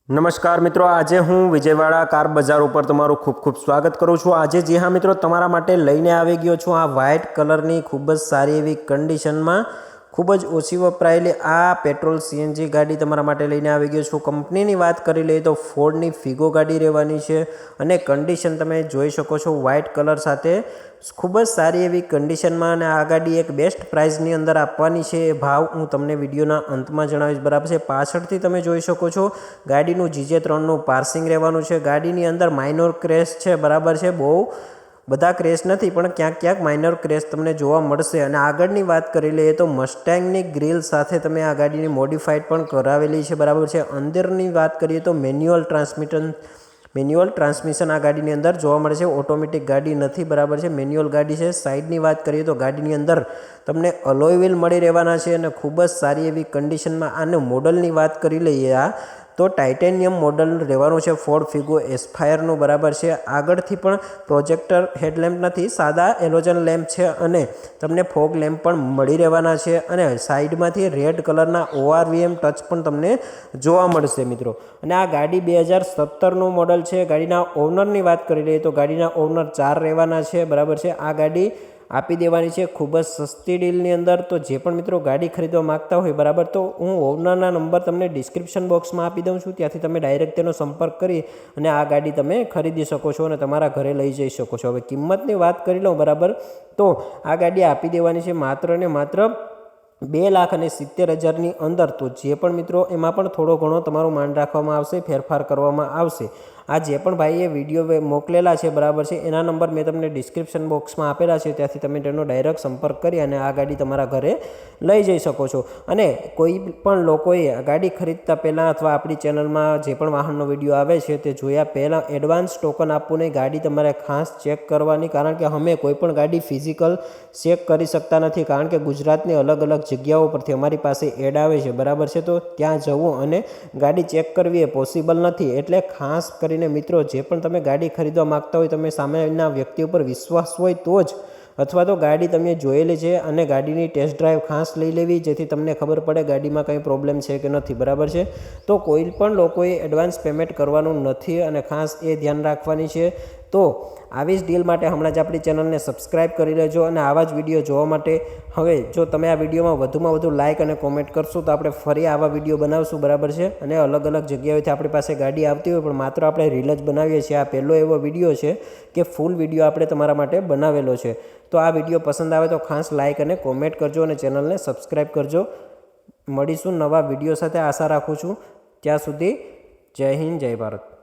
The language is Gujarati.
નમસ્કાર મિત્રો, આજે હું વિજયવાડા કાર બજાર ઉપર તમારું ખૂબ ખૂબ સ્વાગત કરું છું। આજે જી હા મિત્રો, તમારા માટે લઈને આવી ગયો છું આ વ્હાઇટ કલરની ખૂબ જ સારી એવી કન્ડિશનમાં ખૂબ જ ઓછી વપરાયેલી આ પેટ્રોલ સીએનજી ગાડી તમારા માટે લઈને આવી ગયો છું। કંપનીની વાત કરી લઈએ તો ફોર્ડની ફિગો ગાડી રહેવાની છે અને કન્ડિશન તમે જોઈ શકો છો વ્હાઇટ કલર સાથે ખૂબ જ સારી એવી કન્ડિશનમાં, અને આ ગાડી એક બેસ્ટ પ્રાઇસની અંદર આપવાની છે। એ ભાવ હું તમને વિડીયોના અંતમાં જણાવીશ, બરાબર છે। પાછળથી તમે જોઈ શકો છો ગાડીનું GJ3નું પાર્સિંગ રહેવાનું છે। ગાડીની અંદર માઇનોર ક્રેશ છે, બરાબર છે, બહુ બધા ક્રેશ નથી પણ ક્યાંક ક્યાંક માઇનર ક્રેશ તમને જોવા મળશે। અને આગળની વાત કરી લઈએ તો મસ્ટેંગની ગ્રીલ સાથે તમે આ ગાડીની મોડિફાઈડ પણ કરાવેલી છે, બરાબર છે। અંદરની વાત કરીએ તો મેન્યુઅલ ટ્રાન્સમિશન આ ગાડીની અંદર જોવા મળે છે, ઓટોમેટિક ગાડી નથી, બરાબર છે, મેન્યુઅલ ગાડી છે। સાઇડની વાત કરીએ તો ગાડીની અંદર તમને અલોય વ્હીલ મળી રહેવાના છે અને ખૂબ જ સારી એવી કન્ડિશનમાં। આને મોડલની વાત કરી લઈએ તો ટાઇટેનિયમ મોડલ રહેવાનું છે ફોર્ડ ફિગો એસ્પાયરનું, બરાબર છે। આગળથી પણ પ્રોજેક્ટર હેડલેમ્પ નથી, સાદા એલોજન લેમ્પ છે અને તમને ફોગ લેમ્પ પણ મળી રહેવાના છે અને સાઈડમાંથી રેડ કલરના ORVM ટચ પણ તમને જોવા મળશે મિત્રો। અને આ ગાડી 2017નું મોડલ છે। ગાડીના ઓનરની વાત કરી લઈએ તો ગાડીના ઓનર 4 રહેવાના છે, બરાબર છે। આ ગાડી આપી દેવાની છે ખૂબ જ સસ્તી ડીલની અંદર। તો જે પણ મિત્રો ગાડી ખરીદવા માગતા હોય, બરાબર, તો હું ઓનરના નંબર તમને ડિસ્ક્રિપ્શન બોક્સમાં આપી દઉં છું, ત્યાંથી તમે ડાયરેક્ટ તેનો સંપર્ક કરી અને આ ગાડી તમે ખરીદી શકો છો અને તમારા ઘરે લઈ જઈ શકો છો। હવે કિંમતની વાત કરી લઉં, બરાબર, તો આ ગાડી આપી દેવાની છે માત્ર ને માત્ર 2,70,000ની અંદર। તો જે પણ મિત્રો એમાં પણ થોડો ઘણો તમારું માન રાખવામાં આવશે, ફેરફાર કરવામાં આવશે। આ જે પણ ભાઈએ વિડીયો મોકલેલા છે, બરાબર છે, એના નંબર મેં તમને ડિસ્ક્રિપ્શન બોક્સમાં આપેલા છે, ત્યાંથી તમે તેનો ડાયરેક્ટ સંપર્ક કરી અને આ ગાડી તમારા ઘરે લઈ જઈ શકો છો। અને કોઈ પણ લોકોએ આ ગાડી ખરીદતા પહેલાં અથવા આપણી ચેનલમાં જે પણ વાહનનો વિડીયો આવે છે તે જોયા પહેલાં એડવાન્સ ટોકન આપવું નહીં, ગાડી તમારે ખાસ ચેક કરવાની, કારણ કે અમે કોઈ પણ ગાડી ફિઝિકલ ચેક કરી શકતા નથી, કારણ કે ગુજરાતની અલગ અલગ જગ્યાઓ પરથી અમારી પાસે એડ આવે છે, બરાબર છે, તો ત્યાં જવું અને ગાડી ચેક કરવી એ પોસિબલ નથી। એટલે ખાસ કરીને મિત્રો, જે પણ તમે ગાડી ખરીદવા માગતા હોય, તમે સામેના વ્યક્તિ ઉપર વિશ્વાસ હોય તો જ, અથવા તો ગાડી તમે જોયેલી છે અને ગાડીની ટેસ્ટ ડ્રાઈવ ખાસ લઈ લેવી, જેથી તમને ખબર પડે ગાડીમાં કંઈ પ્રોબ્લેમ છે કે નથી, બરાબર છે। તો કોઈ પણ લોકોએ એડવાન્સ પેમેન્ટ કરવાનું નથી અને ખાસ એ ધ્યાન રાખવાની છે। તો આવી જ ડીલ માટે હમણાં જ આપણી ચેનલને સબસ્ક્રાઈબ કરી લેજો અને આવા જ વિડીયો જોવા માટે હવે જો તમે આ વિડીયોમાં વધુમાં વધુ લાઇક અને કોમેન્ટ કરશો તો આપણે ફરી આવા વિડીયો બનાવશું, બરાબર છે। અને અલગ અલગ જગ્યાએથી આપણી પાસે ગાડી આવતી હોય પણ માત્ર આપણે રીલ જ બનાવીએ છીએ, આ પહેલો એવો વિડીયો છે કે ફૂલ વિડીયો આપણે તમારા માટે બનાવેલો છે। તો આ વિડીયો પસંદ આવે તો ખાસ લાઇક અને કોમેન્ટ કરજો અને ચેનલને સબસ્ક્રાઈબ કરજો। મળીશું નવા વિડીયો સાથે, આશા રાખું છું। ત્યાં સુધી જય હિન્દ, જય ભારત।